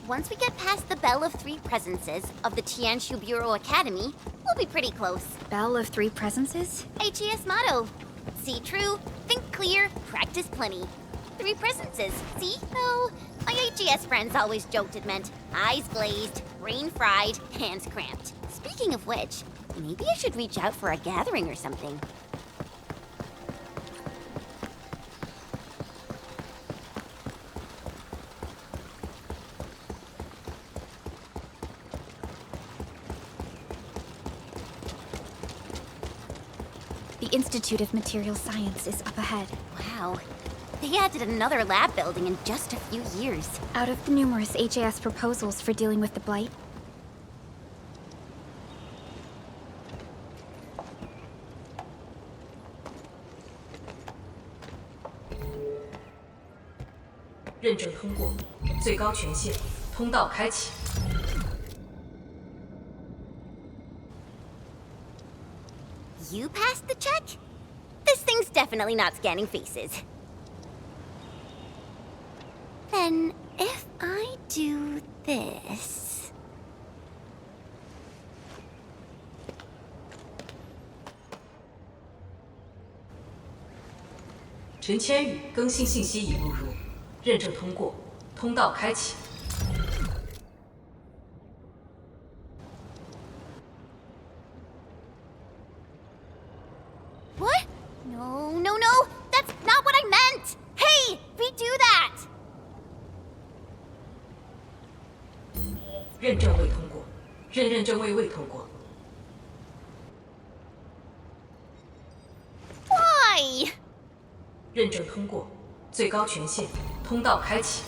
Once we get past the Bell of Three Presences of the Tianshi Bureau Academy, we'll be pretty close. Bell of Three Presences? HES motto. See true, think clear, practice plenty. Three presences, see? Oh, my HES friends always joked it meant eyes glazed, brain fried, hands cramped. Speaking of which, maybe I should reach out for a gathering or something. The Institute of Material Science is up ahead. Wow. They added another lab building in just a few years. Out of the numerous HAS proposals for dealing with the Blight,认证通过，最高权限，通道开启。 You passed the check? This thing's definitely not scanning faces. Then, if I do this... 陈千羽更新信息已录入，认证通过，通道开启。 What? No, no, no! That's not what I meant! Hey! Redo that! 认证未通过，认证未通过。 Why? 认证通过，最高权限，通道开启。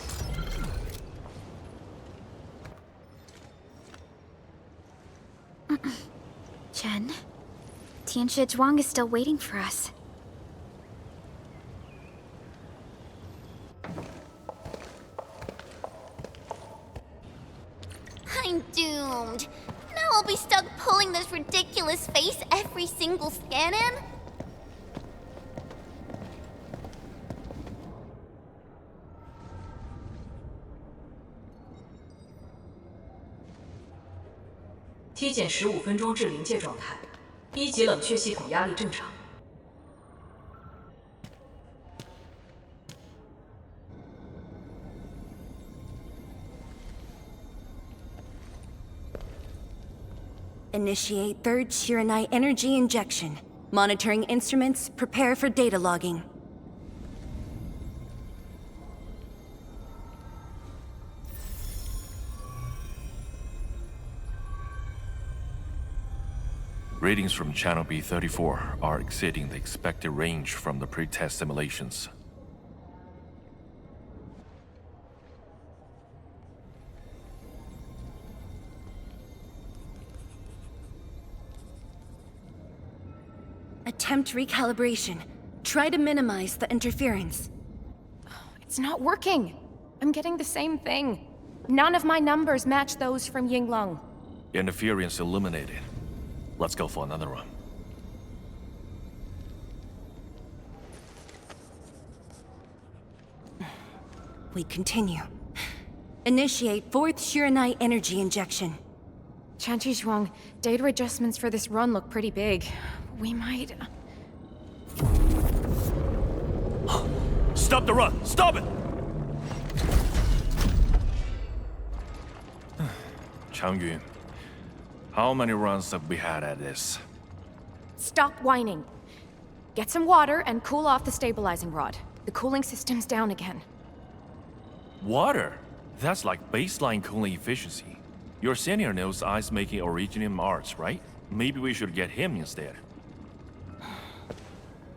Chen, Tianshi Zhuang is still waiting for us. I'm doomed. Now I'll be stuck pulling this ridiculous face every single scan-in? T 减15分钟至临界状态，1级冷却系统压力正常。 Initiate third Xiranite energy injection. Monitoring instruments, prepare for data logging. Readings from Channel B34 are exceeding the expected range from the pre-test simulations. Attempt recalibration. Try to minimize the interference. It's not working. I'm getting the same thing. None of my numbers match those from Yinglong. Interference eliminated. Let's go for another run. We continue. Initiate fourth Xiranite energy injection. Tianshi Zhuang, data adjustments for this run look pretty big. We might... Stop the run! Stop it! Changyun, how many runs have we had at this? Stop whining. Get some water and cool off the stabilizing rod. The cooling system's down again. Water? That's like baseline cooling efficiency. Your senior knows ice-making originium arts, right? Maybe we should get him instead.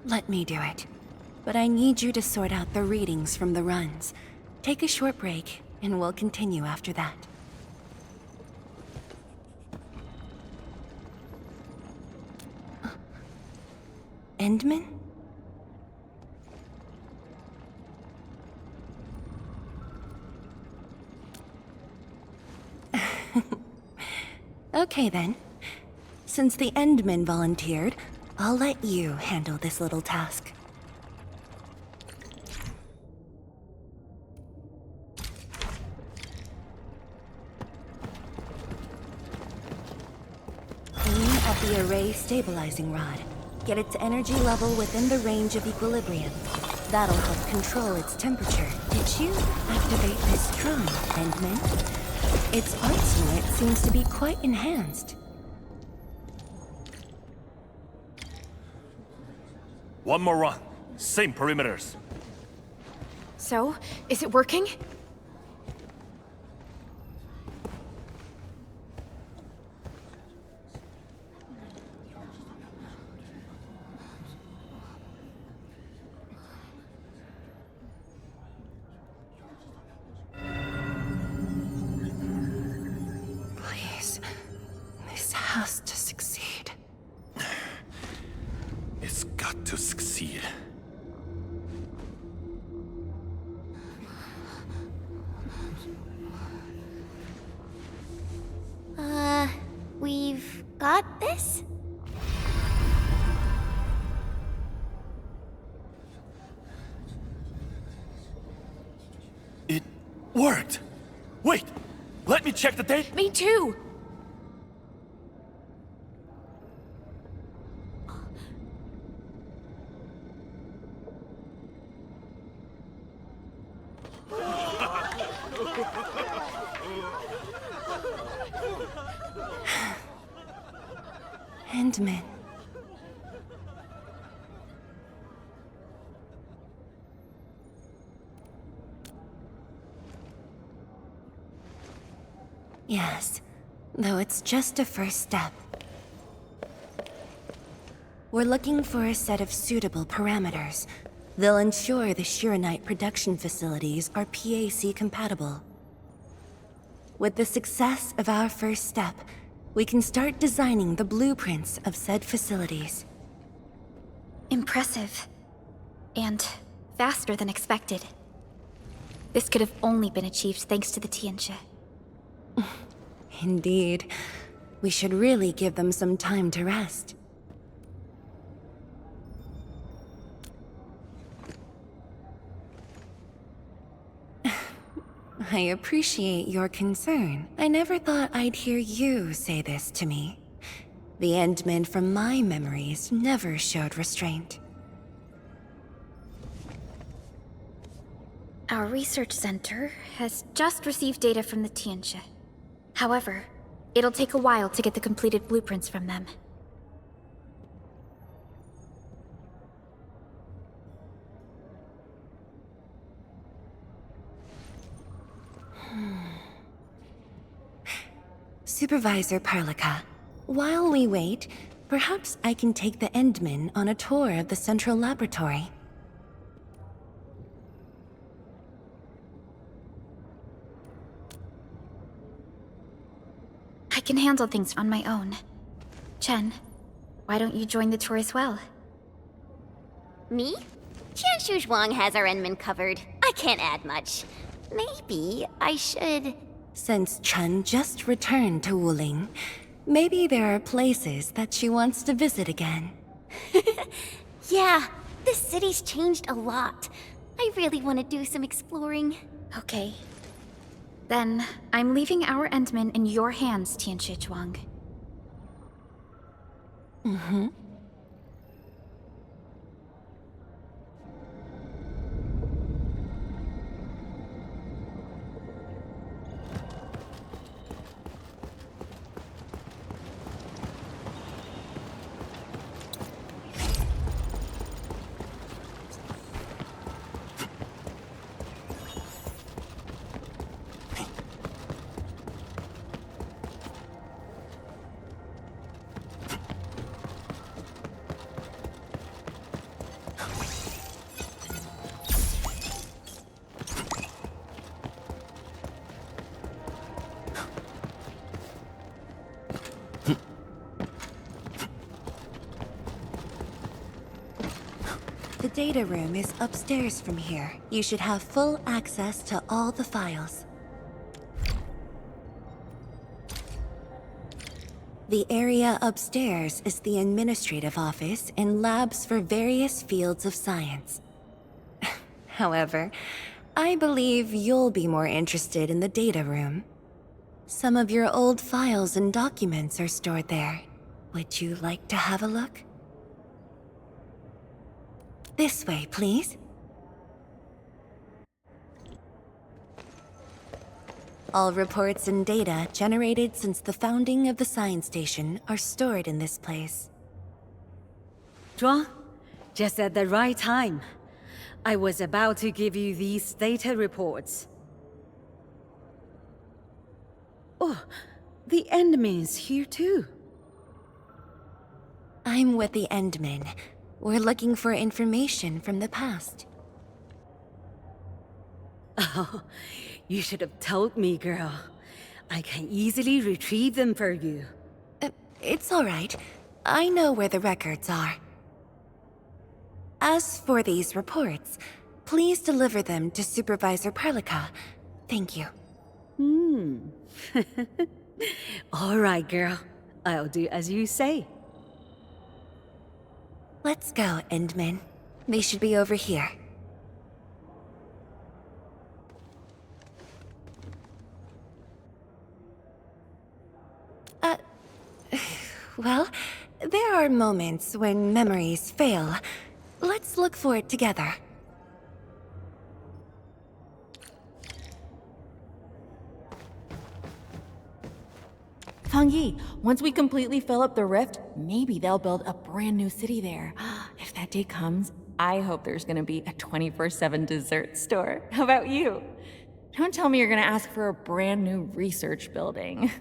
Let me do it. But I need you to sort out the readings from the runs. Take a short break, and we'll continue after that. Endmin? Okay then. Since the Endmin volunteered, I'll let you handle this little task. the array stabilizing rod. Get its energy level within the range of equilibrium. That'll help control its temperature. Did you activate this drum, Endmin? Its arts unit seems to be quite enhanced. One more run. Same perimeters. So, is it working? Please, this has to succeed. It's got to succeed. We've got this? It worked! Wait! Let me check the date! Me too! Endmin. Yes, though it's just a first step. We're looking for a set of suitable parameters. They'll ensure the Xiranite production facilities are PAC compatible. With the success of our first step, we can start designing the blueprints of said facilities. Impressive. And faster than expected. This could have only been achieved thanks to the Tianshi. Indeed. We should really give them some time to rest. I appreciate your concern. I never thought I'd hear you say this to me. The Endmin from my memories never showed restraint. Our research center has just received data from the Tianshi. However, it'll take a while to get the completed blueprints from them. Supervisor Parlika, while we wait, perhaps I can take the Endmin on a tour of the central laboratory. I can handle things on my own. Chen, why don't you join the tour as well? Me? Tianshi of Wuling has our Endmin covered. I can't add much. Maybe I should... Since Chen just returned to Wuling, maybe there are places that she wants to visit again. Yeah, this city's changed a lot. I really want to do some exploring. Okay. Then, I'm leaving our Endmin in your hands, Tianshi of Wuling. Mm-hmm. The data room is upstairs from here. You should have full access to all the files. The area upstairs is the administrative office and labs for various fields of science. However, I believe you'll be more interested in the data room. Some of your old files and documents are stored there. Would you like to have a look? This way, please. All reports and data generated since the founding of the science station are stored in this place. Zhuang, just at the right time. I was about to give you these data reports. Oh, the Endmin's here too. I'm with the Endmin. We're looking for information from the past. Oh, you should have told me, girl. I can easily retrieve them for you. It's all right. I know where the records are. As for these reports, please deliver them to Supervisor Perlica. Thank you. All right, girl. I'll do as you say. Let's go, Endmin. They should be over here. Well, there are moments when memories fail. Let's look for it together. Fangyi, once we completely fill up the rift, maybe they'll build a brand new city there. If that day comes, I hope there's gonna be a 24/7 dessert store. How about you? Don't tell me you're gonna ask for a brand new research building.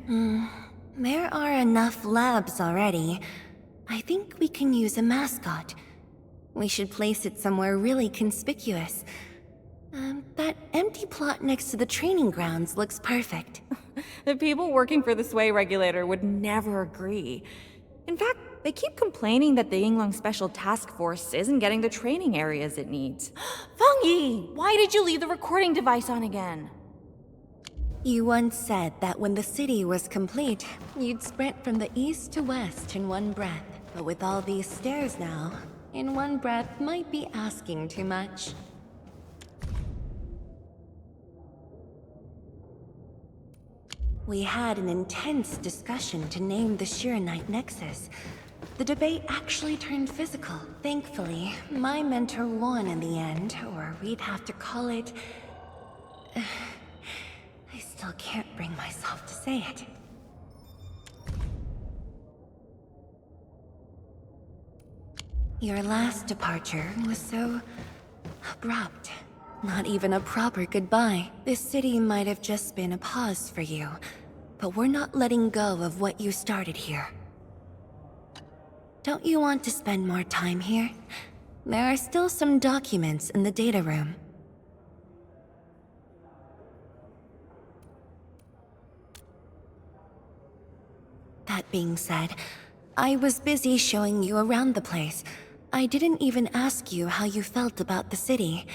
There are enough labs already. I think we can use a mascot. We should place it somewhere really conspicuous. That empty plot next to the training grounds looks perfect. The people working for the Sway Regulator would never agree. In fact, they keep complaining that the Yinglong Special Task Force isn't getting the training areas it needs. Fangyi, why did you leave the recording device on again? You once said that when the city was complete, you'd sprint from the east to west in one breath. But with all these stairs now, in one breath might be asking too much. We had an intense discussion to name the Xiranite Nexus. The debate actually turned physical. Thankfully, my mentor won in the end, or we'd have to call it... I still can't bring myself to say it. Your last departure was so... abrupt. Not even a proper goodbye. This city might have just been a pause for you, but we're not letting go of what you started here. Don't you want to spend more time here? There are still some documents in the data room. That being said, I was busy showing you around the place. I didn't even ask you how you felt about the city.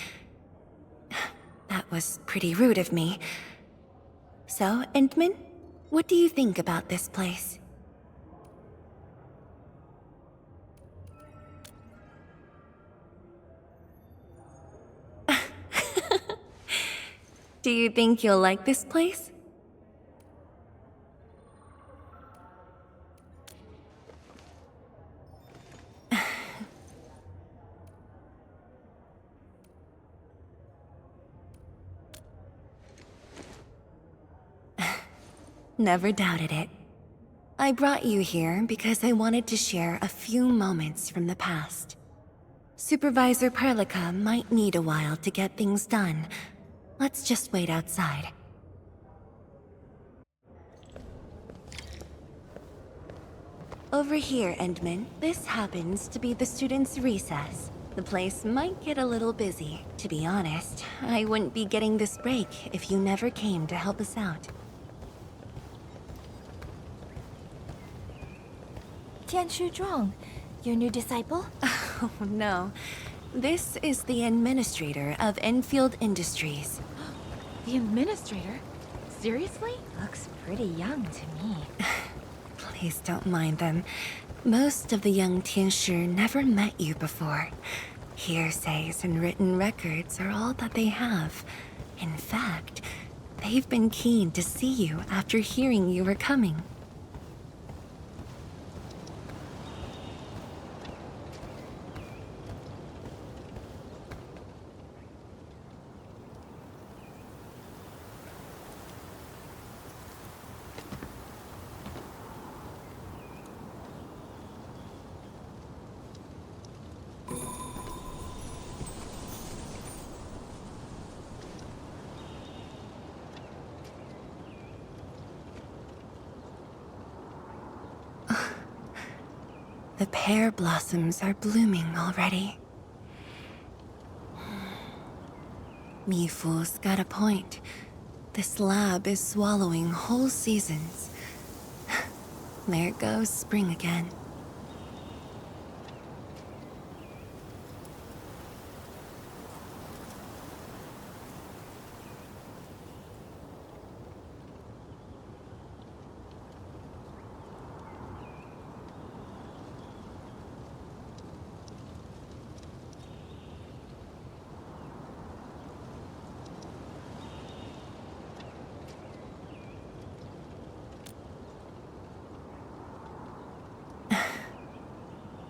That was pretty rude of me. So, Endmin, what do you think about this place? Do you think you'll like this place? Never doubted it. I brought you here because I wanted to share a few moments from the past. Supervisor Perlica might need a while to get things done. Let's just wait outside. Over here, Endmin. This happens to be the students' recess. The place might get a little busy. To be honest, I wouldn't be getting this break if you never came to help us out. Tianshi Zhuang, your new disciple? Oh, no. This is the administrator of Enfield Industries. The administrator? Seriously? Looks pretty young to me. Please don't mind them. Most of the young Tianshi never met you before. Hearsays and written records are all that they have. In fact, they've been keen to see you after hearing you were coming. The pear blossoms are blooming already. Mifu's got a point. This lab is swallowing whole seasons. There goes spring again.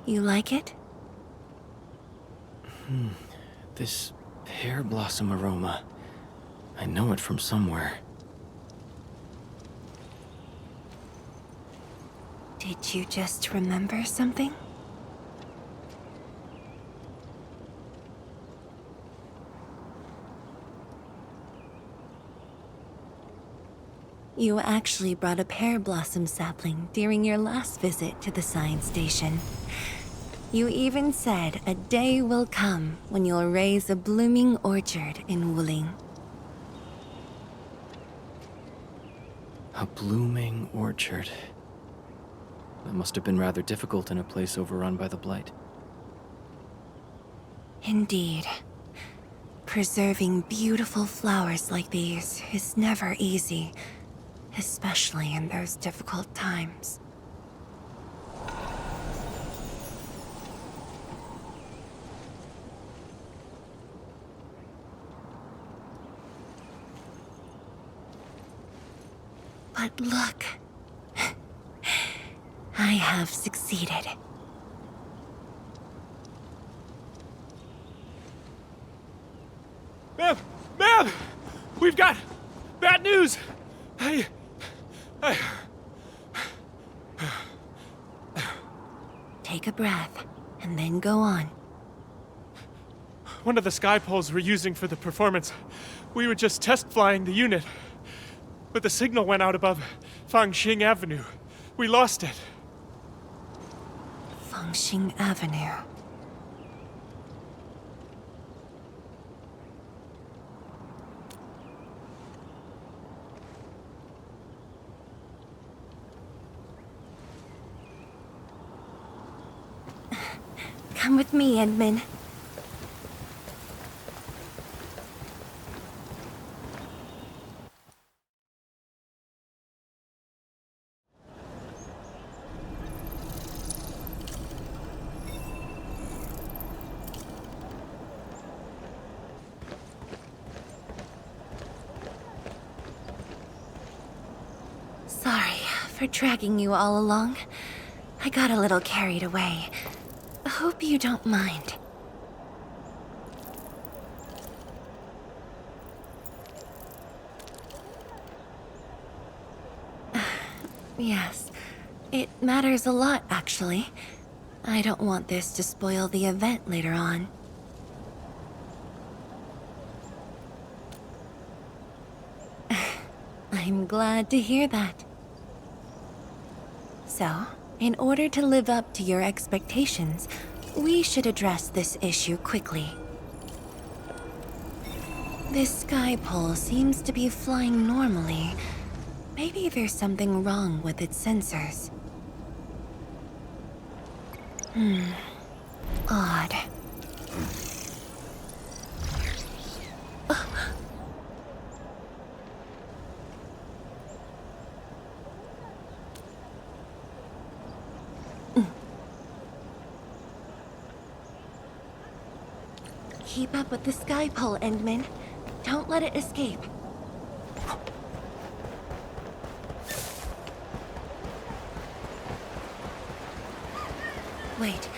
You like it? This pear blossom aroma. I know it from somewhere. Did you just remember something? You actually brought a pear blossom sapling during your last visit to the science station. You even said a day will come when you'll raise a blooming orchard in Wuling. A blooming orchard. That must have been rather difficult in a place overrun by the Blight. Indeed. Preserving beautiful flowers like these is never easy, especially in those difficult times. But look, I have succeeded. Ma'am! Ma'am! We've got bad news! Take a breath, and then go on. One of the sky poles we're using for the performance, we were just test flying the unit. But the signal went out above Fangxing Avenue. We lost it. Fangxing Avenue. Come with me, Endmin. Sorry for dragging you all along. I got a little carried away. Hope you don't mind. Yes, it matters a lot, actually. I don't want this to spoil the event later on. I'm glad to hear that. So, in order to live up to your expectations, we should address this issue quickly. This sky pole seems to be flying normally. Maybe there's something wrong with its sensors. Odd. Keep up with the sky pole, Endmin. Don't let it escape. Wait,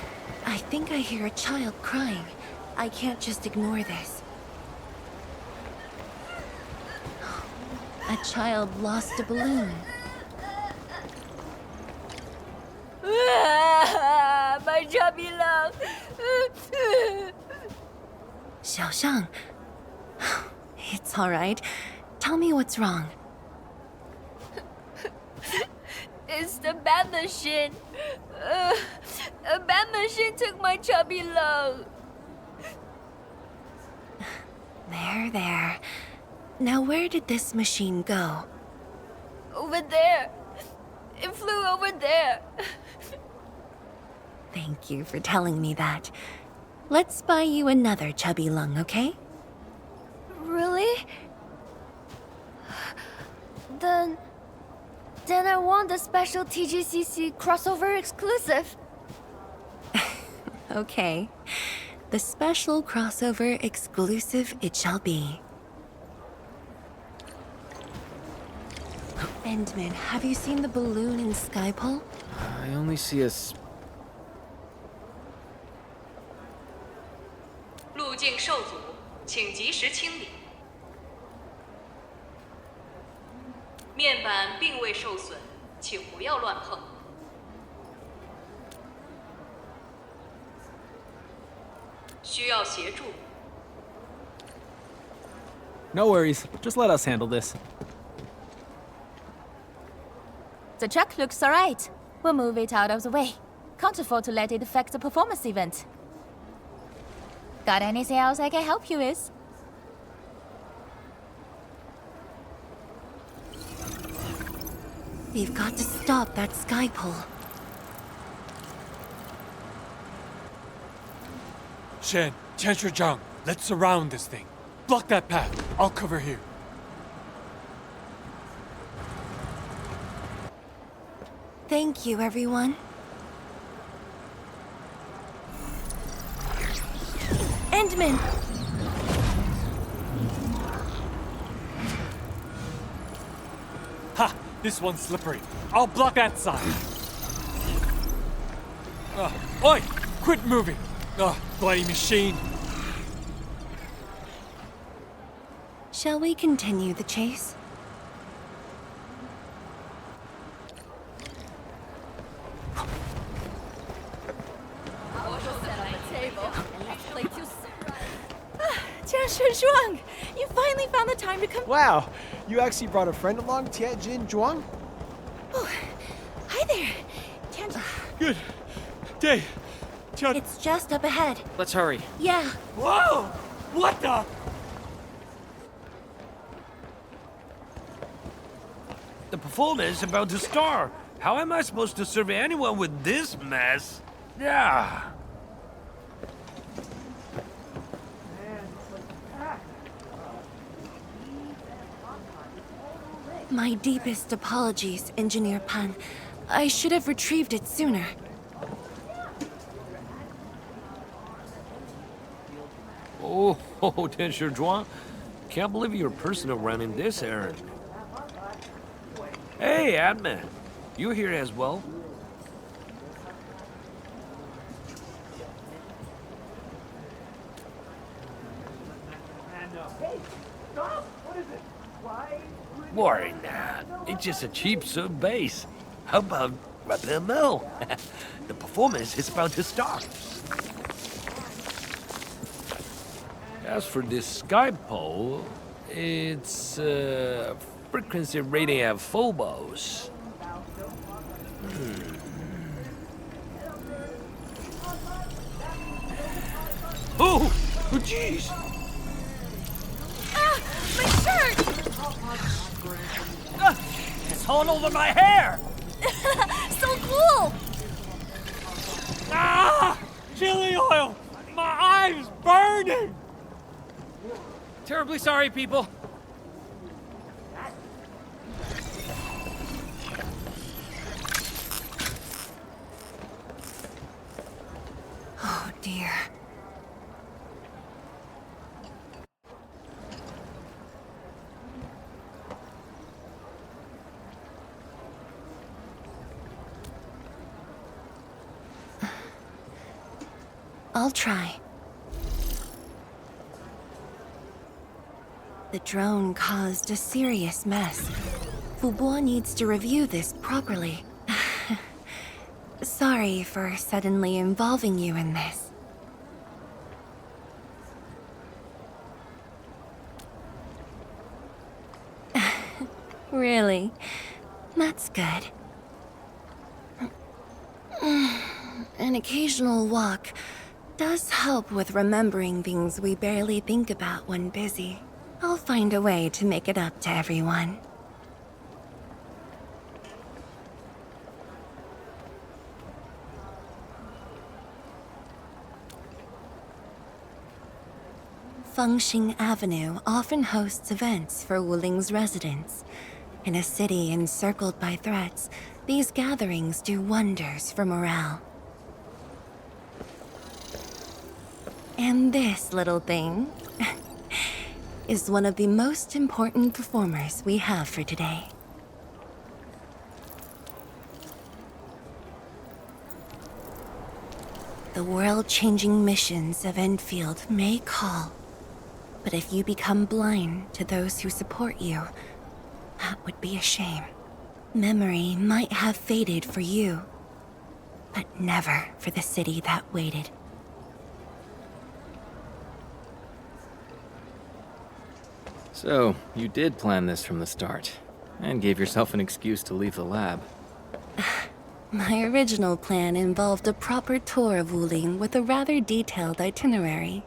I think I hear a child crying. I can't just ignore this. A child lost a balloon. My chubby love. Xiaoshang. It's all right. Tell me what's wrong. It's the bad machine. A bad machine took my chubby lung. There, there. Now where did this machine go? Over there. It flew over there. Thank you for telling me that. Let's buy you another chubby lung, okay? Really? Then I want the special TGCC crossover exclusive. Okay. The special crossover exclusive it shall be. Endmin, have you seen the balloon in Skypole? I only see a 路径受阻，请及时清理。面板并未受损，请不要乱碰。需要协助。 No worries. Just let us handle this. The truck looks alright. We'll move it out of the way. Can't afford to let it affect the performance event. Got anything else I can help you with? We've got to stop that Skypole. Shen, Tianshi Zhang, let's surround this thing. Block that path. I'll cover here. Thank you, everyone. Endmin! Ha! This one's slippery. I'll block that side. Oi! Quit moving! Bloody machine. Shall we continue the chase? Tianshi Zhuang, you finally found the time to come. Wow, you actually brought a friend along, Tianjin Zhuang? Oh, hi there. Tianshi. Good. Day. It's just up ahead. Let's hurry. Yeah. Whoa! What the? The performance is about to start. How am I supposed to serve anyone with this mess? Yeah. My deepest apologies, Engineer Pan. I should have retrieved it sooner. Oh, Tianshi Zhuang. Can't believe you're personal running this errand. Hey, Admin. You here as well? Worry not. It's just a cheap sub base. How about rappel mill? The performance is about to start. As for this Skypole, it's frequency rating at Phobos. Oh, jeez! Ah, my shirt! It's all over my hair! So cool! Ah! Chili oil! My eye's burning! Terribly sorry, people. Oh dear. I'll try. The drone caused a serious mess. Fubo needs to review this properly. Sorry for suddenly involving you in this. Really? That's good. an occasional walk does help with remembering things we barely think about when busy. I'll find a way to make it up to everyone. Fengxing Avenue often hosts events for Wuling's residents. In a city encircled by threats, these gatherings do wonders for morale. And this little thing is one of the most important performers we have for today. The world-changing missions of Endfield may call, but if you become blind to those who support you, that would be a shame. Memory might have faded for you, but never for the city that waited. So, you did plan this from the start, and gave yourself an excuse to leave the lab. My original plan involved a proper tour of Wuling with a rather detailed itinerary.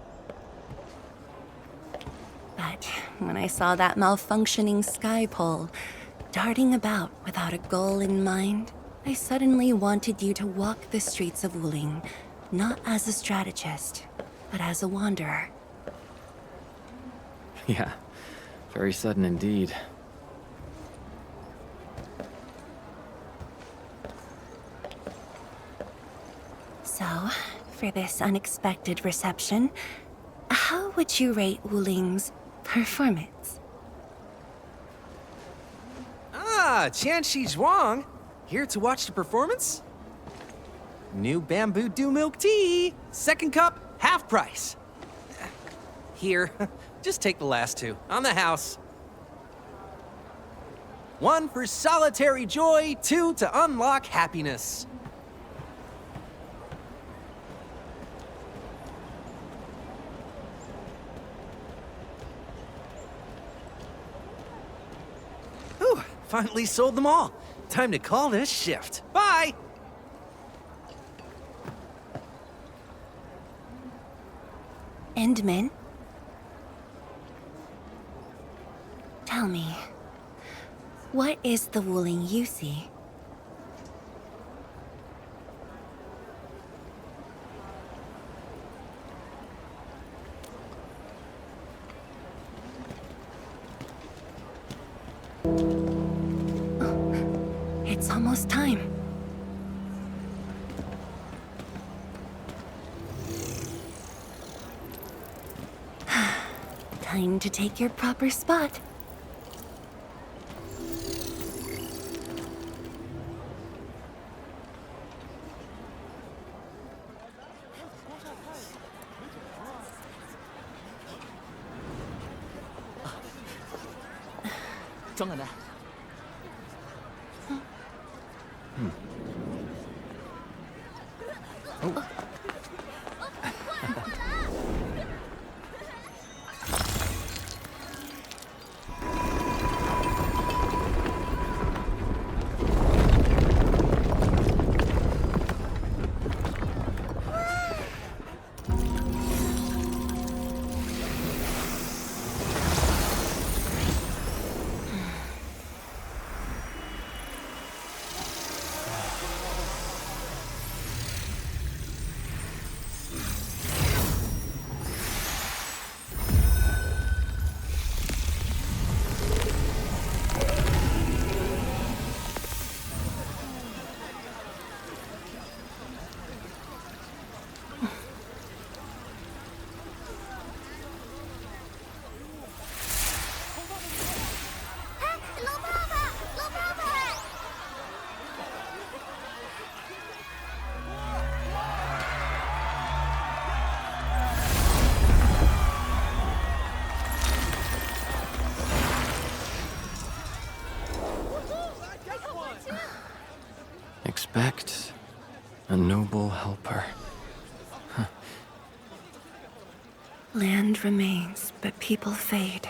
But when I saw that malfunctioning sky pole darting about without a goal in mind, I suddenly wanted you to walk the streets of Wuling, not as a strategist, but as a wanderer. Yeah, very sudden indeed. So, for this unexpected reception, how would you rate Wuling's performance? Ah, Tianshi of Wuling. Here to watch the performance? New bamboo dew milk tea. Second cup, half price. Here, just take the last two. On the house. 1 for solitary joy, 2 to unlock happiness. Whew, finally sold them all. Time to call this shift. Bye! Endmin? Tell me, what is the Wuling you see? It's almost time. Time to take your proper spot. Expect a noble helper. Land remains, but people fade.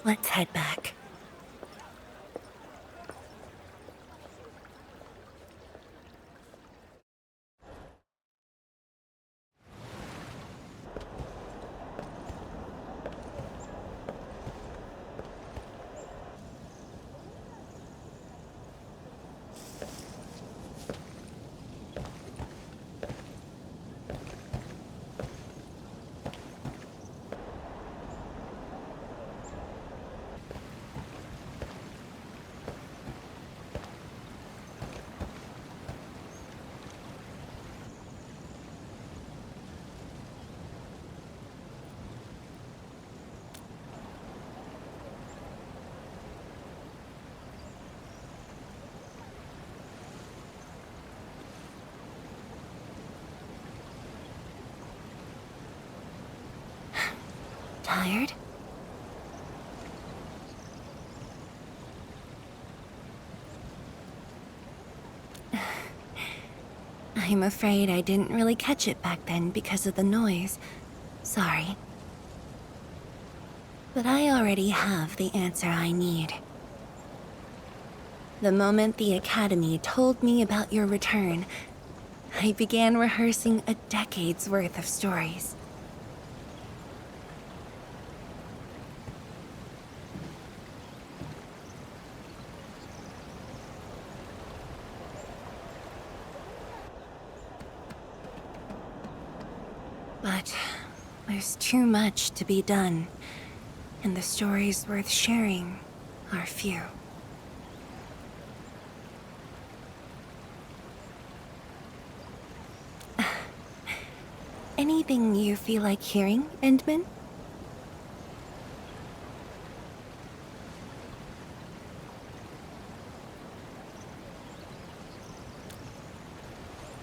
Let's head tired? I'm afraid I didn't really catch it back then because of the noise. Sorry. But I already have the answer I need. The moment the Academy told me about your return, I began rehearsing a decade's worth of stories. But there's too much to be done, and the stories worth sharing are few. Anything you feel like hearing, Endmin?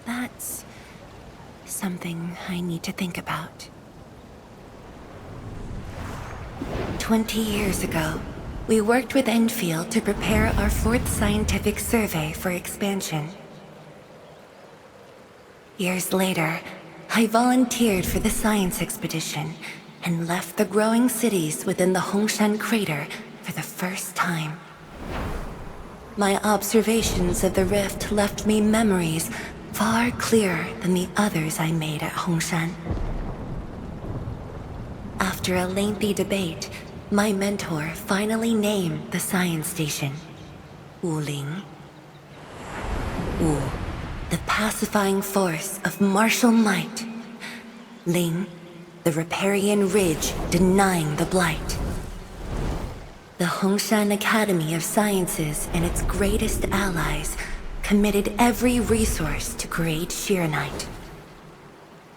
That's something I need to think about. 20 years ago, we worked with Endfield to prepare our 4th scientific survey for expansion. Years later, I volunteered for the science expedition and left the growing cities within the Hongshan crater for the first time. My observations of the rift left me memories far clearer than the others I made at Hongshan. After a lengthy debate, my mentor finally named the science station Wuling. Wu, the pacifying force of martial might. Ling, the riparian ridge denying the Blight. The Hongshan Academy of Sciences and its greatest allies committed every resource to create Xiranite.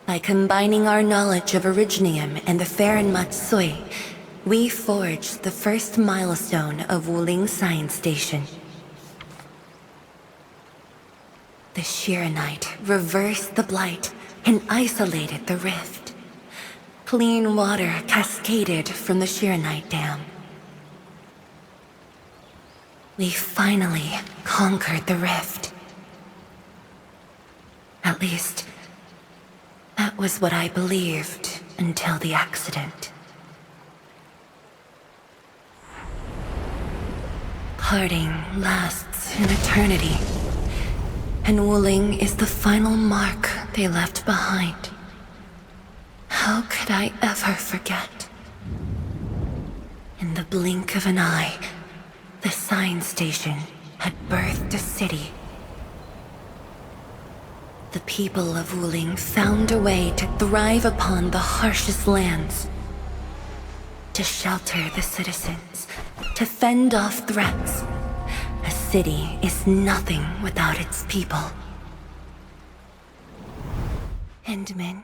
By combining our knowledge of Originium and the Farron Matsui, we forged the first milestone of Wuling Science Station. The Xiranite reversed the Blight and isolated the rift. Clean water cascaded from the Xiranite Dam. We finally conquered the rift. At least, that was what I believed until the accident. Parting lasts an eternity, and Wuling is the final mark they left behind. How could I ever forget? In the blink of an eye, the science station had birthed a city. The people of Wuling found a way to thrive upon the harshest lands. To shelter the citizens, to fend off threats. A city is nothing without its people. Endmin,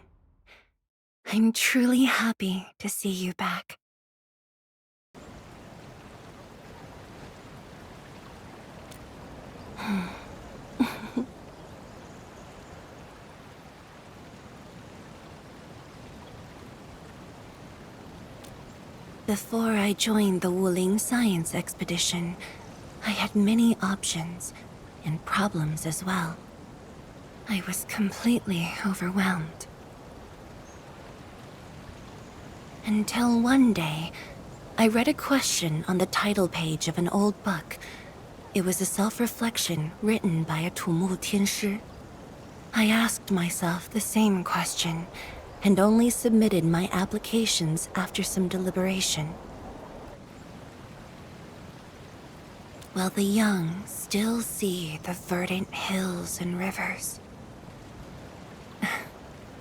I'm truly happy to see you back. Before I joined the Wuling science expedition, I had many options, and problems as well. I was completely overwhelmed. Until one day, I read a question on the title page of an old book. It was a self-reflection written by a Tumu Tianshi. I asked myself the same question, and only submitted my applications after some deliberation. While the young still see the verdant hills and rivers.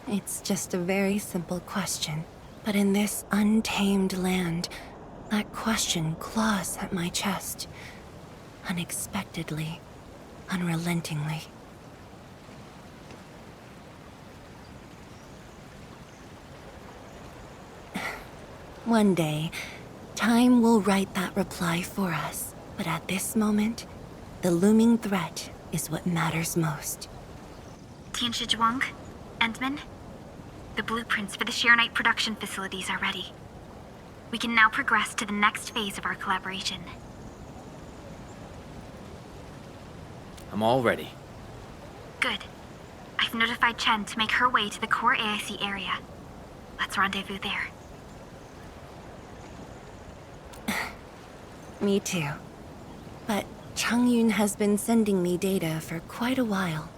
It's just a very simple question, but in this untamed land, that question claws at my chest. Unexpectedly, unrelentingly. One day, time will write that reply for us. But at this moment, the looming threat is what matters most. Tianshi of Wuling, Endmin, the blueprints for the Xiranite production facilities are ready. We can now progress to the next phase of our collaboration. I'm all ready. Good. I've notified Chen to make her way to the core AIC area. Let's rendezvous there. Me too. But Changyun has been sending me data for quite a while.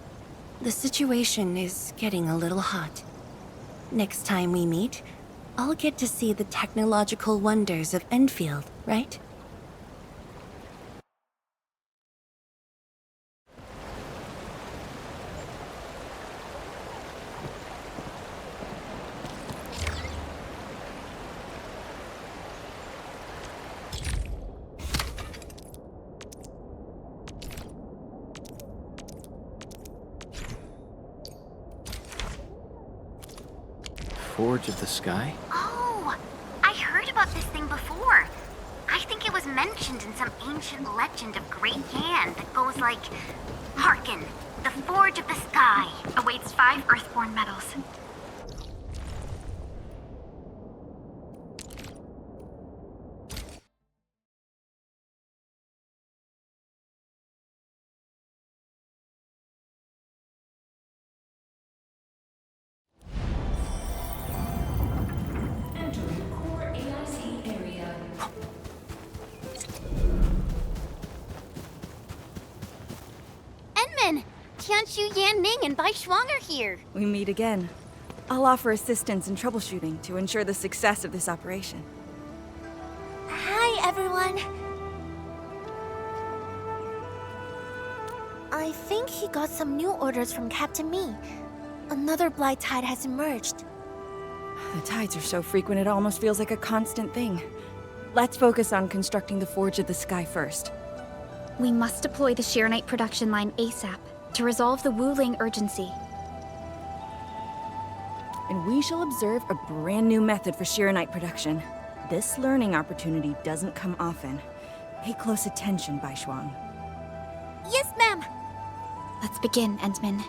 The situation is getting a little hot. Next time we meet, I'll get to see the technological wonders of Endfield, right? Forge of the Sky? Oh! I heard about this thing before. I think it was mentioned in some ancient legend of Great Yan that goes like, Hearken, the Forge of the Sky awaits 5 Earthborn metals. Endmin! Tianshi, Ning, and Bai Shuang are here. We meet again. I'll offer assistance in troubleshooting to ensure the success of this operation. Hi, everyone. I think he got some new orders from Captain Mi. Another Blight tide has emerged. The tides are so frequent it almost feels like a constant thing. Let's focus on constructing the Forge of the Sky first. We must deploy the Xiranite production line ASAP to resolve the Wuling urgency. And we shall observe a brand new method for Xiranite production. This learning opportunity doesn't come often. Pay close attention, Bai Shuang. Yes, ma'am. Let's begin, Endmin.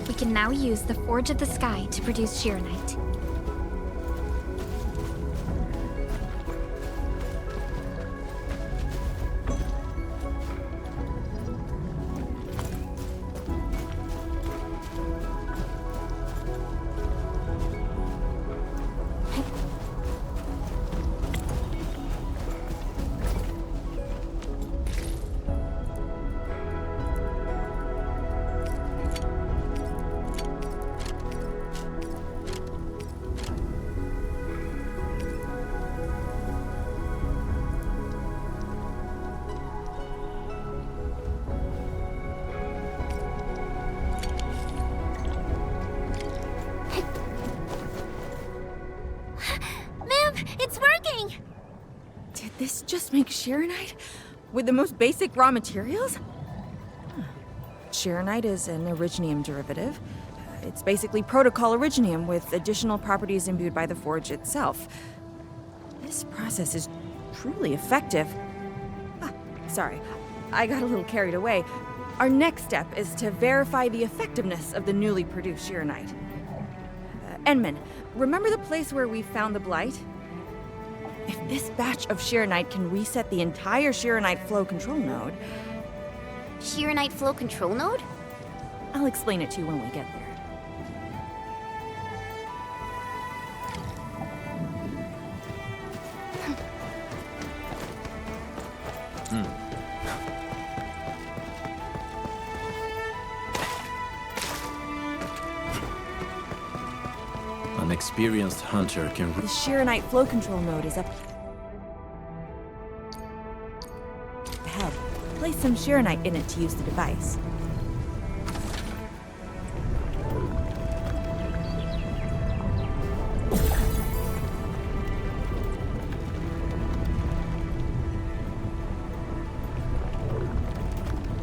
We can now use the Forge of the Sky to produce Xiranite. This just makes Xiranite with the most basic raw materials? Xiranite is an originium derivative. It's basically protocol originium with additional properties imbued by the forge itself. This process is truly effective. Sorry, I got a little carried away. Our next step is to verify the effectiveness of the newly produced Xiranite. Endmin, remember the place where we found the Blight? If this batch of Xiranite can reset the entire Xiranite flow control node... Xiranite flow control node? I'll explain it to you when we get there. An experienced hunter can... The Xiranite flow control node is up ahead. Place some Xiranite in it to use the device.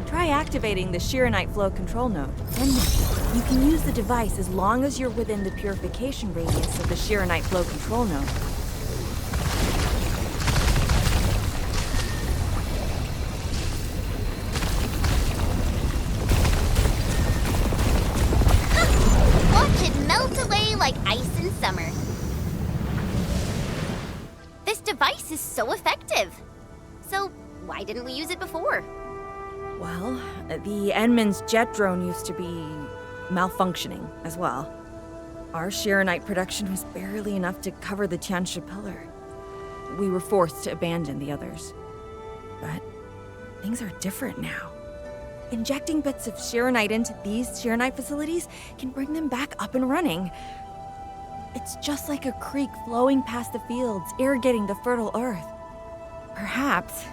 Try activating the Xiranite flow control node. Then you can use the device as long as you're within the purification radius of the Xiranite flow control node. Watch it melt away like ice in summer. This device is so effective. So why didn't we use it before? Well, the Endmin's jet drone used to be malfunctioning as well. Our Xiranite production was barely enough to cover the Tianshi pillar. We were forced to abandon the others. But things are different now. Injecting bits of Xiranite into these Xiranite facilities can bring them back up and running. It's just like a creek flowing past the fields, irrigating the fertile earth. Perhaps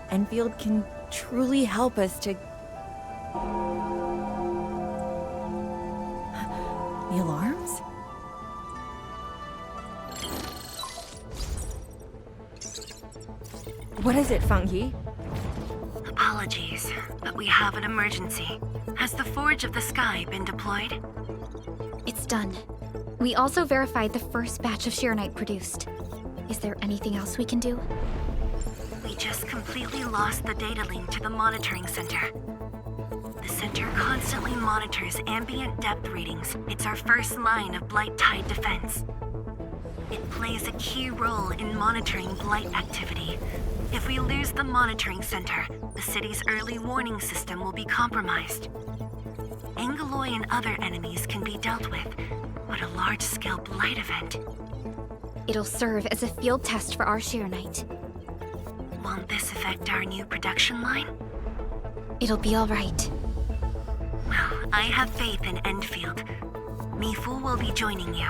Endfield can truly help us to... The alarms? What is it, Fangyi? Apologies, but we have an emergency. Has the Forge of the Sky been deployed? It's done. We also verified the first batch of Xiranite produced. Is there anything else we can do? We just completely lost the data link to the monitoring center. The center constantly monitors ambient depth readings. It's our first line of Blight tide defense. It plays a key role in monitoring Blight activity. If we lose the monitoring center, the city's early warning system will be compromised. Angaloy and other enemies can be dealt with, but a large-scale Blight event... It'll serve as a field test for our Xiranite. Won't this affect our new production line? It'll be all right. Well, I have faith in Endfield. Mifu will be joining you.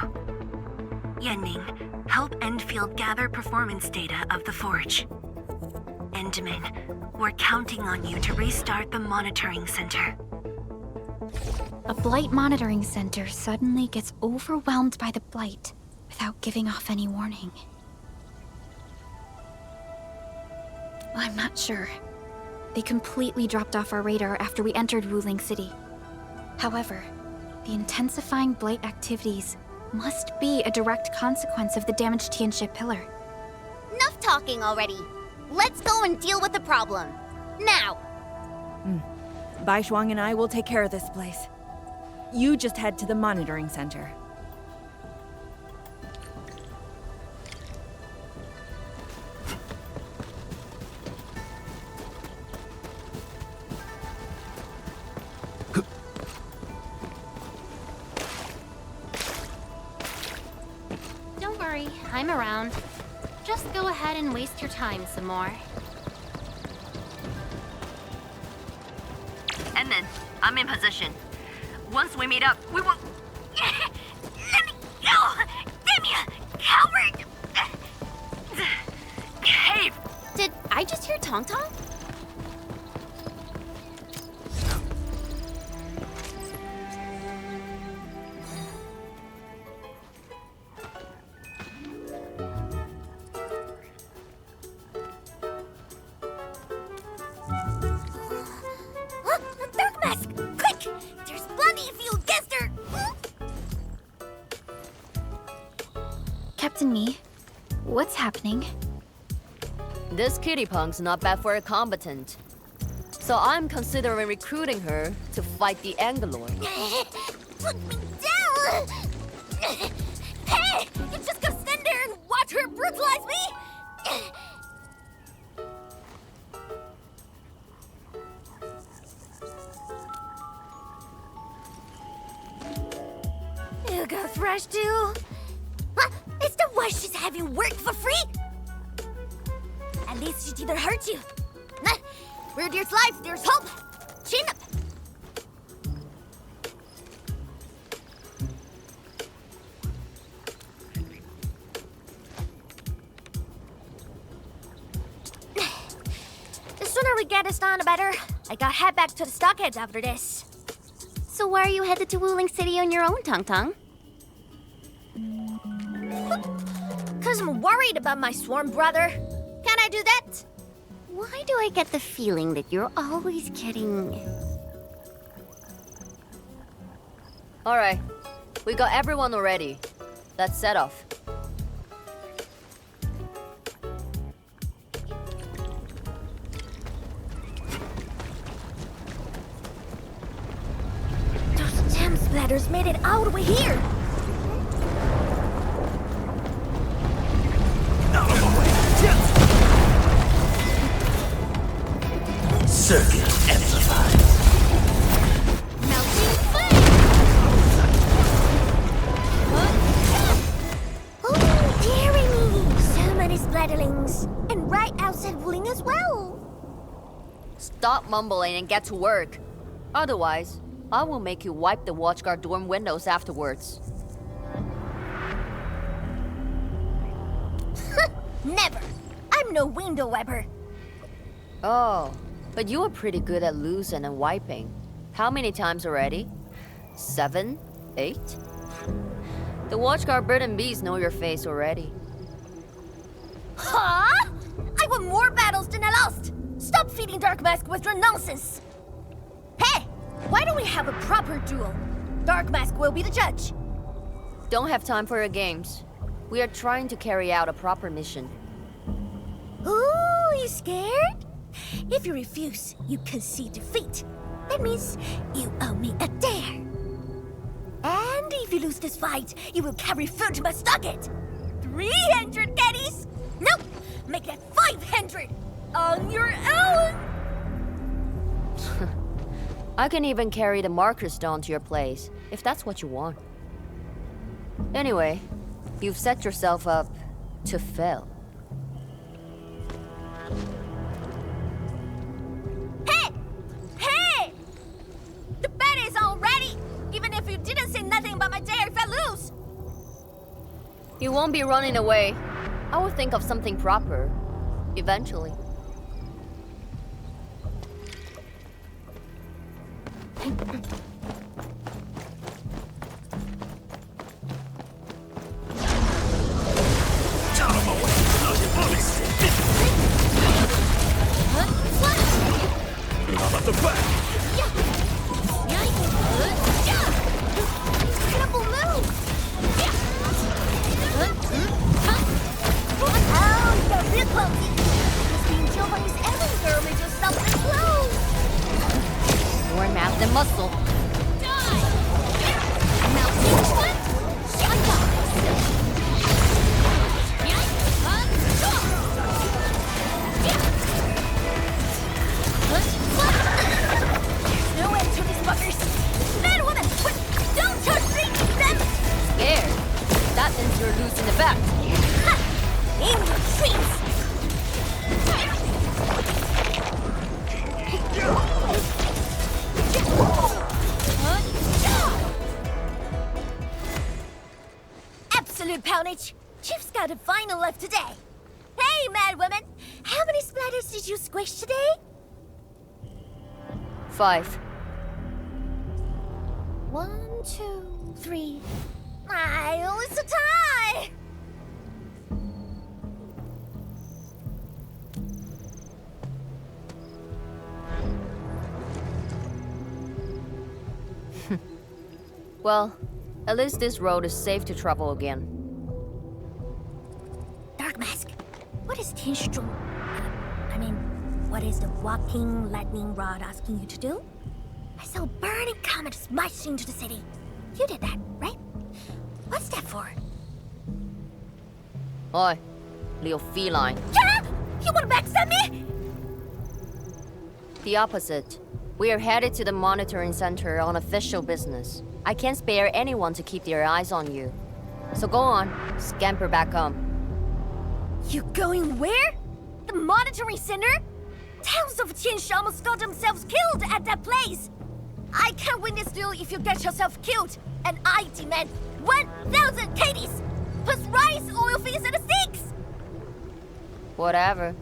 Yenning, help Endfield gather performance data of the Forge. Endmin, we're counting on you to restart the monitoring center. A Blight monitoring center suddenly gets overwhelmed by the Blight without giving off any warning. I'm not sure. They completely dropped off our radar after we entered Wuling City. However, the intensifying Blight activities must be a direct consequence of the damaged Tianshi pillar. Enough talking already. Let's go and deal with the problem. Now! Bai Shuang and I will take care of this place. You just head to the monitoring center. Don't worry, I'm around. Just go ahead and waste your time some more. Endmin, I'm in position. Once we meet up, we will... Let me go! Damn you! Coward! Cave! Did I just hear Tong Tong? Dark Mask! Quick! There's bloody field guester! Captain Me, what's happening? This kitty punk's not bad for a combatant. So I'm considering recruiting her to fight the Angaloy. Put me down! Hey! You just gonna stand there and watch her brutalize me? You got thrashed too? Huh? It's the way she's having work for free? At least she didn't hurt you. Nah, where there's life, there's hope. Chin up. we get this done better, I gotta head back to the Stockade after this. So why are you headed to Wuling City on your own, Tong Tong? Cause I'm worried about my swarm brother. Can I do that? Why do I get the feeling that you're always getting... Alright, we got everyone already. Let's set off. Those gem splatters made it all the way here. Circuit amplified. Melting flame! Oh, dearie me! So many splatterlings. And right outside Wuling as well. Stop mumbling and get to work. Otherwise, I will make you wipe the watchguard dorm windows afterwards. Never! I'm no window wiper. Oh, but you are pretty good at losing and wiping. How many times already? 7? 8? The watchguard bird and bees know your face already. Huh? I won more battles than I lost! Stop feeding Dark Mask with your nonsense! Hey! Why don't we have a proper duel? Dark Mask will be the judge. Don't have time for your games. We are trying to carry out a proper mission. Ooh, you scared? If you refuse, you concede defeat. That means you owe me a dare. And if you lose this fight, you will carry food to my Stockade. 300 caddies? Nope! Make that 500! On your own! I can even carry the marker stone to your place, if that's what you want. Anyway, you've set yourself up to fail. Hey! Hey! The bet is all ready! Even if you didn't say nothing about my dare if I lose! You won't be running away. I will think of something proper. Eventually. About the back. Incredible move! Oh, you're real close! This being Giovanni's errand girl made yourself explode! More math than muscle. Melting foot! No end to these fuckers! Man, woman, quick! Don't touch me! Then... Scared? That means you're losing the bet. Ha! In your dreams! Absolute poundage! Chief's got a final left today! Hey, mad woman! How many splatters did you squish today? 5. 1, 2, 3. It's a tie! Well, at least this road is safe to travel again. Dark Mask, what is Tianshi what is the walking lightning rod asking you to do? I saw a burning comet smash into the city. You did that, right? What's that for? Oi, little feline. Yeah! You want to backstab me? The opposite. We are headed to the monitoring center on official business. I can't spare anyone to keep their eyes on you. So go on, scamper back home. You going where? The monitoring center? Towns of Tianshi almost got themselves killed at that place. I can't win this duel if you get yourself killed. And I demand 1,000 caddies! Plus rice, oil fees, and a six! Whatever.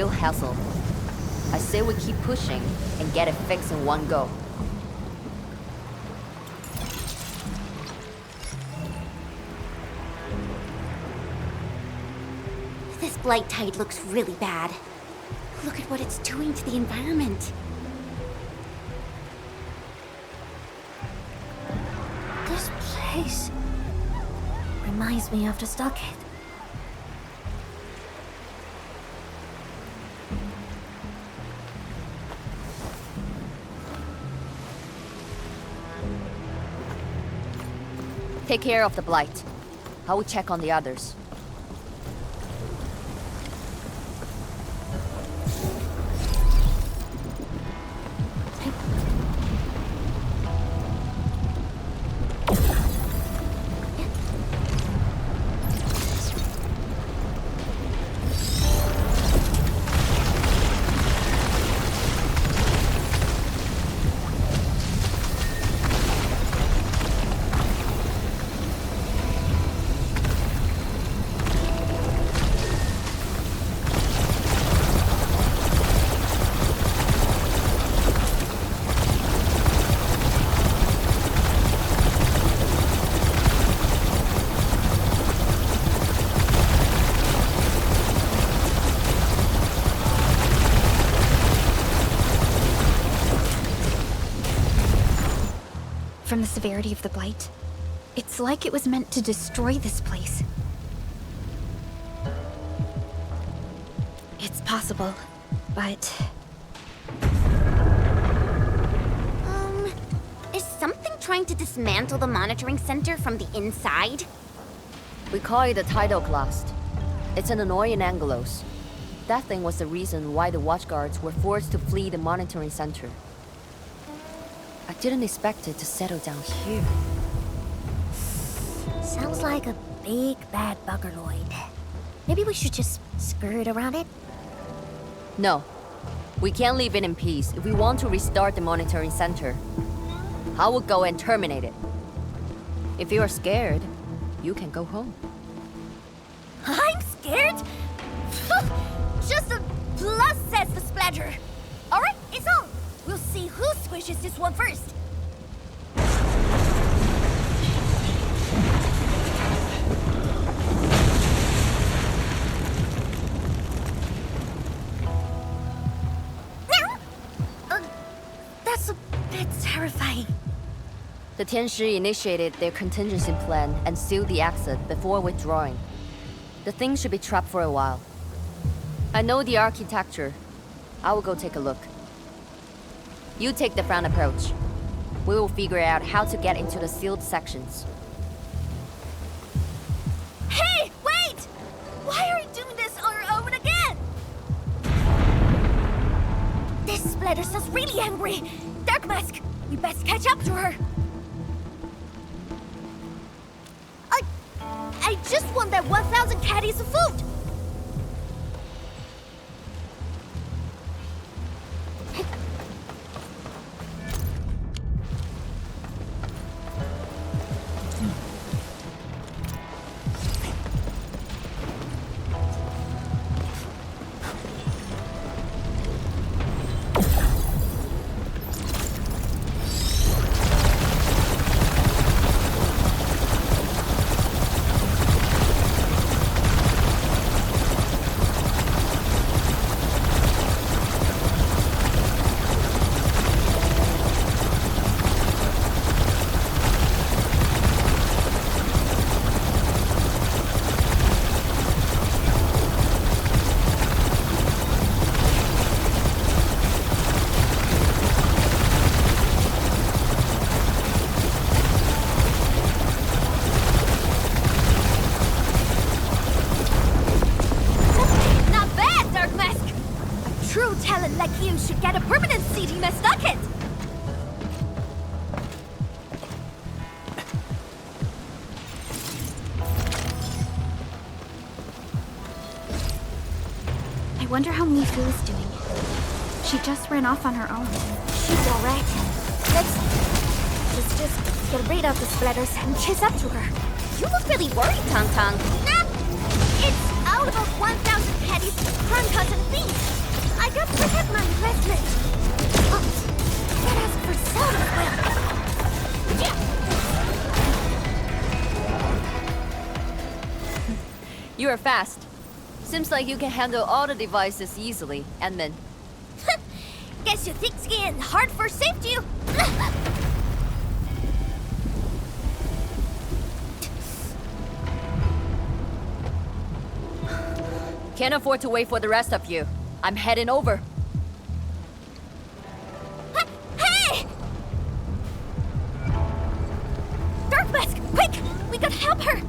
real hassle. I say we keep pushing and get it fixed in one go. This blight tide looks really bad. Look at what it's doing to the environment. This place reminds me of the Stockade. Take care of the Blight. I will check on the others. From the severity of the Blight, it's like it was meant to destroy this place. It's possible, but... Is something trying to dismantle the monitoring center from the inside? We call it a tidal blast. It's an annoying Angelos. That thing was the reason why the watchguards were forced to flee the monitoring center. I didn't expect it to settle down here. Sounds like a big bad buggerloid. Maybe we should just skirt around it? No. We can't leave it in peace if we want to restart the monitoring center. I will go and terminate it. If you are scared, you can go home. I'm scared? Just a plus, says the splatter. Alright, it's on. We'll see who squishes this one first. That's a bit terrifying. The Tianshi initiated their contingency plan and sealed the exit before withdrawing. The thing should be trapped for a while. I know the architecture. I will go take a look. You take the front approach. We will figure out how to get into the sealed sections. Hey, wait! Why are we doing this on our own again? This splatters us really angry. Dark Mask, we best catch up to her. I just want that 1,000 caddies of food. Should get a permanent seat in my Stockade. I wonder how Mifu is doing. She just ran off on her own. She's alright. Let's just get rid of the splatters and chase up to her. You look really worried, Tong Tong. Nah! It's all about 1,000 caddies, Arknights and things. gotta protect my investment. Oh, that asks for sound as well. Yeah. You are fast. Seems like you can handle all the devices easily, Endmin. Guess you think it's getting hard for safety. Can't afford to wait for the rest of you. I'm heading over. Hey! Dark Mask, quick! We gotta help her!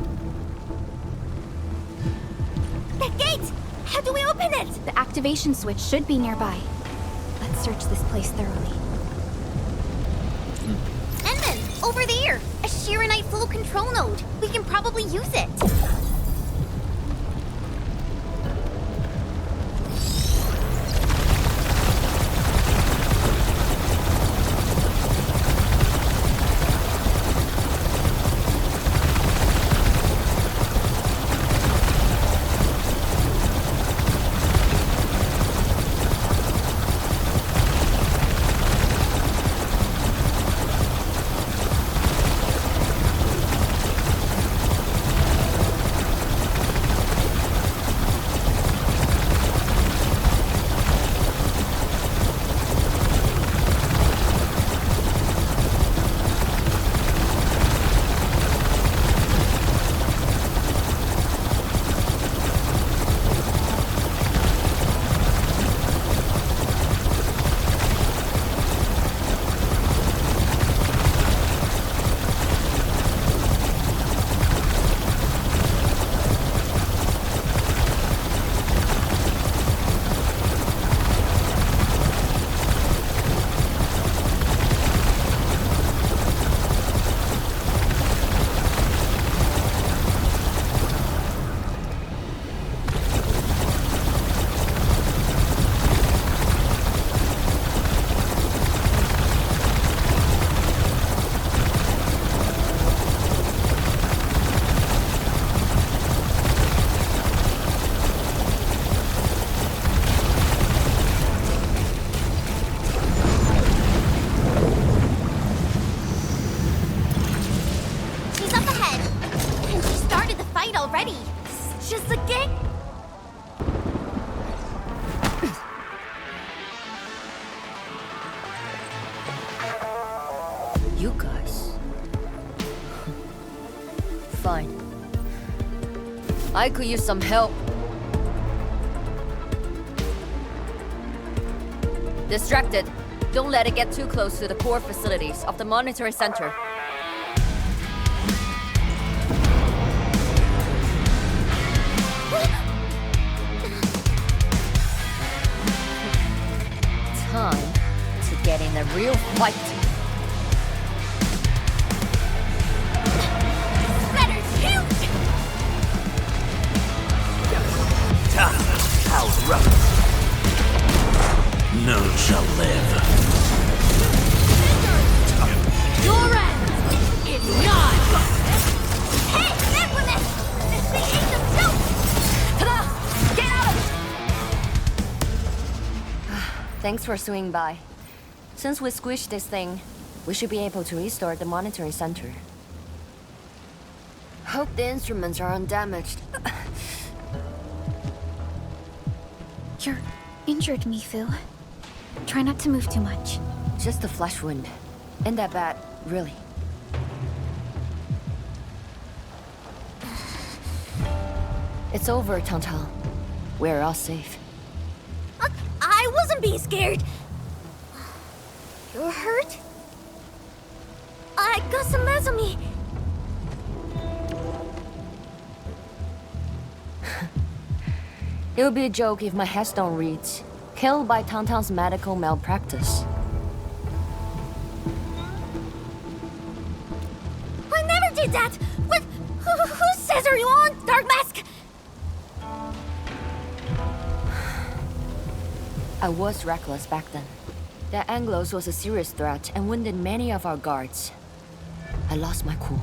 That gate! How do we open it? The activation switch should be nearby. Let's search this place thoroughly. Endmin, over there! A Xiranite flow control node. We can probably use it. Already. It's just a game. You guys. Fine. I could use some help. Distracted. Don't let it get too close to the core facilities of the monitoring center. Time to get in a real fight. Splatter's huge! How rough. None shall live. Your end is not! Hey, Endmin! This thing ain't the joke! Ta-da! Get out of it! Thanks for swinging by. Since we squished this thing, we should be able to restore the monitoring center. Hope the instruments are undamaged. You're injured, Mifu. Try not to move too much. Just a flesh wound. Ain't that bad, really. It's over, Tantal. We're all safe. I wasn't being scared. You're hurt? I got some meds on me. It would be a joke if my headstone reads, "Killed by Tantan's medical malpractice." I never did that! What? Whose says are you on, Dark Mask? I was reckless back then. That Anglos was a serious threat and wounded many of our guards. I lost my cool.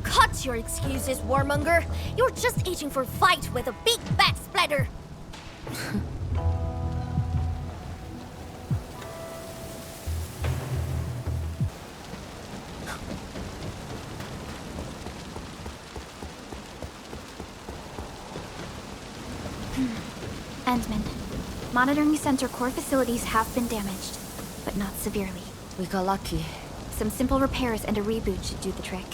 Cut your excuses, warmonger. You're just itching for a fight with a big bad splatter. Endmin. Monitoring Center core facilities have been damaged, but not severely. We got lucky. Some simple repairs and a reboot should do the trick.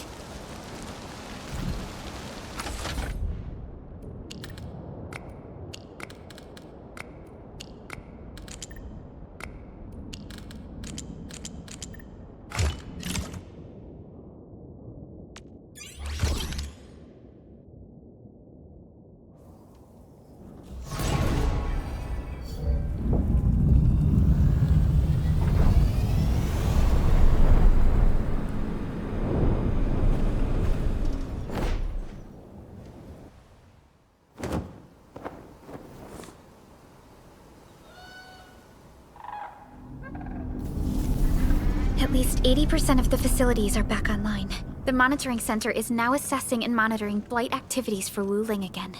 At least 80% of the facilities are back online. The monitoring center is now assessing and monitoring Blight activities for Wuling again.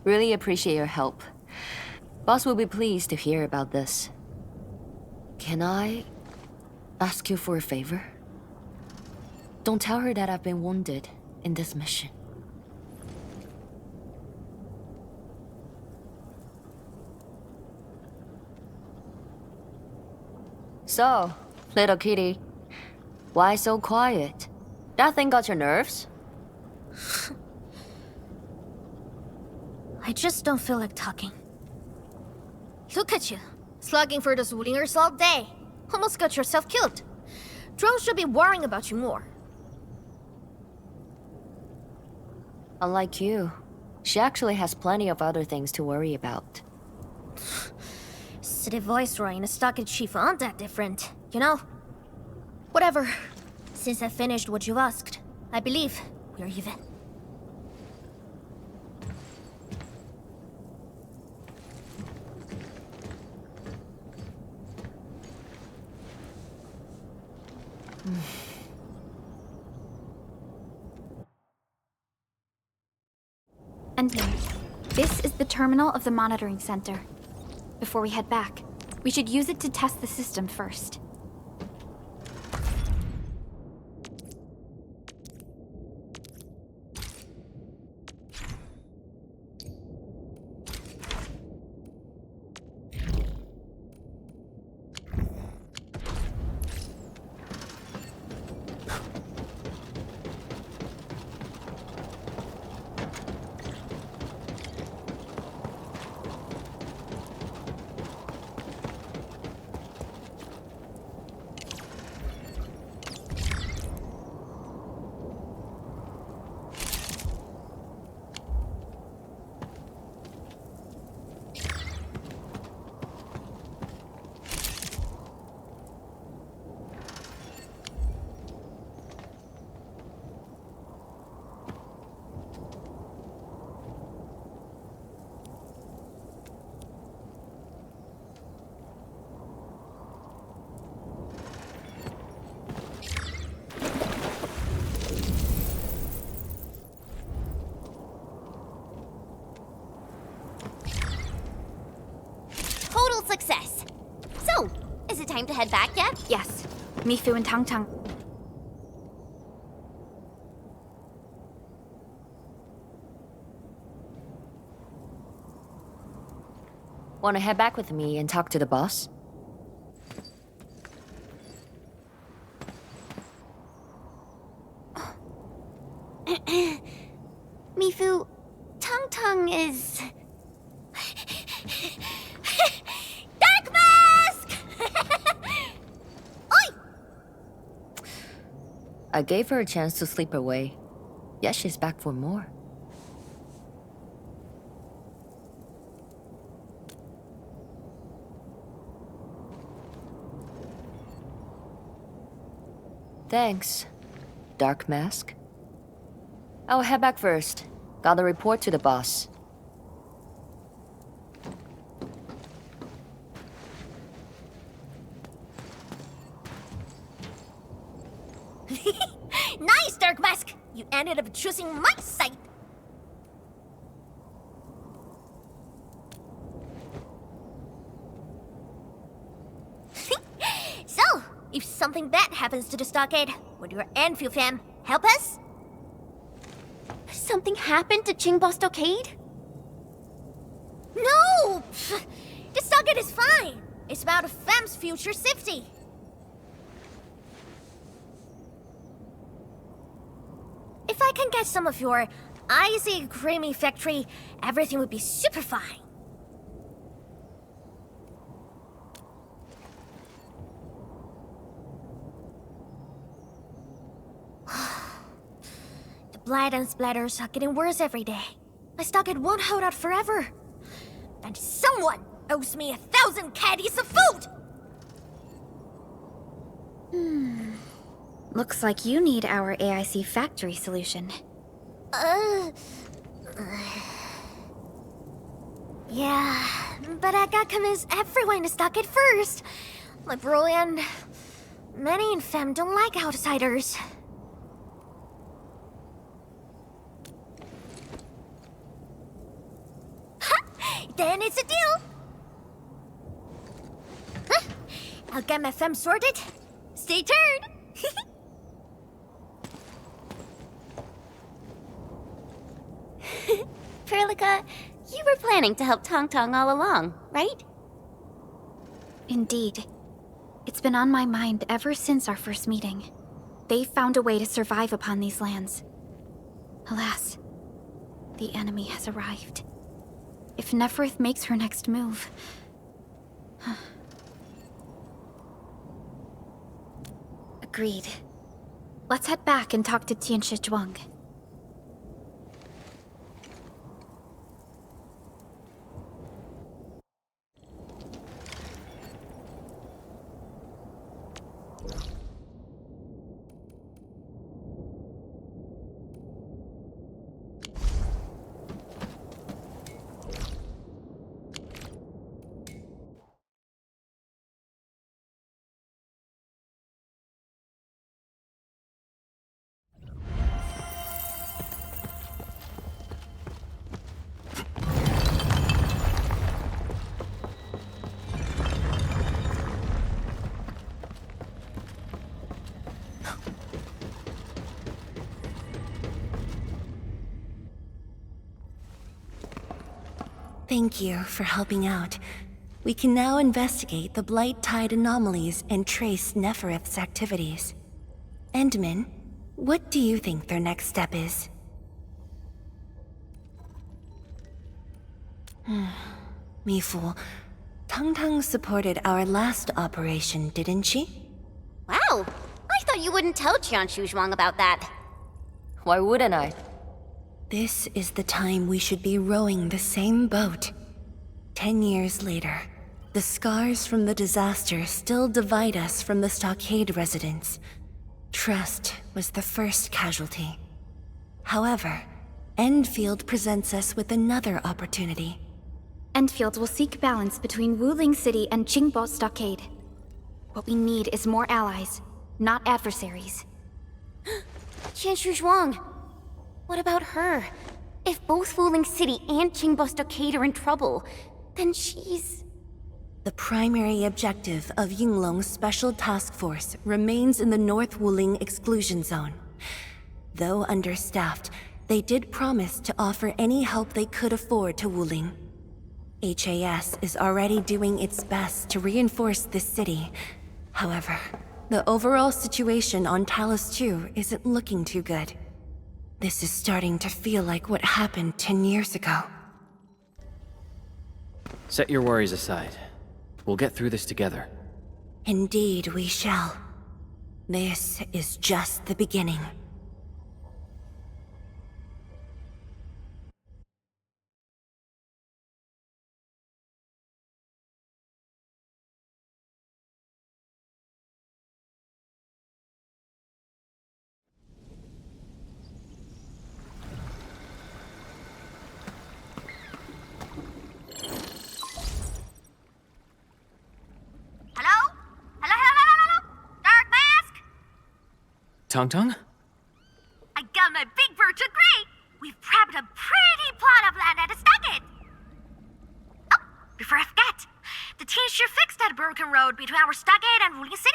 Really appreciate your help. Boss will be pleased to hear about this. Can I ask you for a favor? Don't tell her that I've been wounded in this mission. So, little kitty, why so quiet? That thing got your nerves? I just don't feel like talking. Look at you, slugging for those Wulingers all day. Almost got yourself killed. Drone should be worrying about you more. Unlike you, she actually has plenty of other things to worry about. City Viceroy and a Stockade chief aren't that different, you know? Whatever. Since I finished what you asked, I believe we're even. Endmin, this is the terminal of the monitoring center. Before we head back, we should use it to test the system first. Success. So, is it time to head back yet? Yes. Mifu and Tang Tang. Want to head back with me and talk to the boss? Mifu, Tang Tang is... I gave her a chance to sleep away. Yet she's back for more. Thanks, Dark Mask. I'll head back first. Gotta report to the boss. Nice, Dark Mask! You ended up choosing my side! So, if something bad happens to the Stockade, would your Endfield fam help us? Something happened to Qingbo Stockade? No! Pfft, the Stockade is fine. It's about a fem's future safety. If I can get some of your icy, creamy factory, everything would be super fine. The blight and splatters are getting worse every day. My Stockade won't hold out forever. And someone owes me 1,000 caddies of food! Looks like you need our AIC factory solution. Yeah, but I gotta convince everyone to Stockade first. Liberal and many in Fem don't like outsiders. Then it's a deal. I'll get my Fem sorted. Stay tuned. Perlica, you were planning to help Tong Tong all along, right? Indeed. It's been on my mind ever since our first meeting. They found a way to survive upon these lands. Alas, the enemy has arrived. If Neferith makes her next move... Agreed. Let's head back and talk to Tianshi of Wuling. Thank you for helping out. We can now investigate the Blight Tide anomalies and trace Neferith's activities. Endmin, what do you think their next step is? Mifu, Tang supported our last operation, didn't she? Wow, I thought you wouldn't tell Tianshi of Wuling about that. Why wouldn't I? This is the time we should be rowing the same boat. 10 years later, the scars from the disaster still divide us from the Stockade residents. Trust was the first casualty. However, Endfield presents us with another opportunity. Endfield will seek balance between Wuling City and Qingbo Stockade. What we need is more allies, not adversaries. Tianshi of Wuling. What about her? If both Wuling City and Qingbo Stockade are in trouble, then she's... The primary objective of Yinglong's Special Task Force remains in the North Wuling Exclusion Zone. Though understaffed, they did promise to offer any help they could afford to Wuling. HAS is already doing its best to reinforce this city. However, the overall situation on Talos 2 isn't looking too good. This is starting to feel like what happened 10 years ago. Set your worries aside. We'll get through this together. Indeed, we shall. This is just the beginning. Tang? I got my big bird to agree. We've grabbed a pretty plot of land at the Stockade. Oh, before I forget, the teacher fixed that broken road between our Stockade and Wuling City.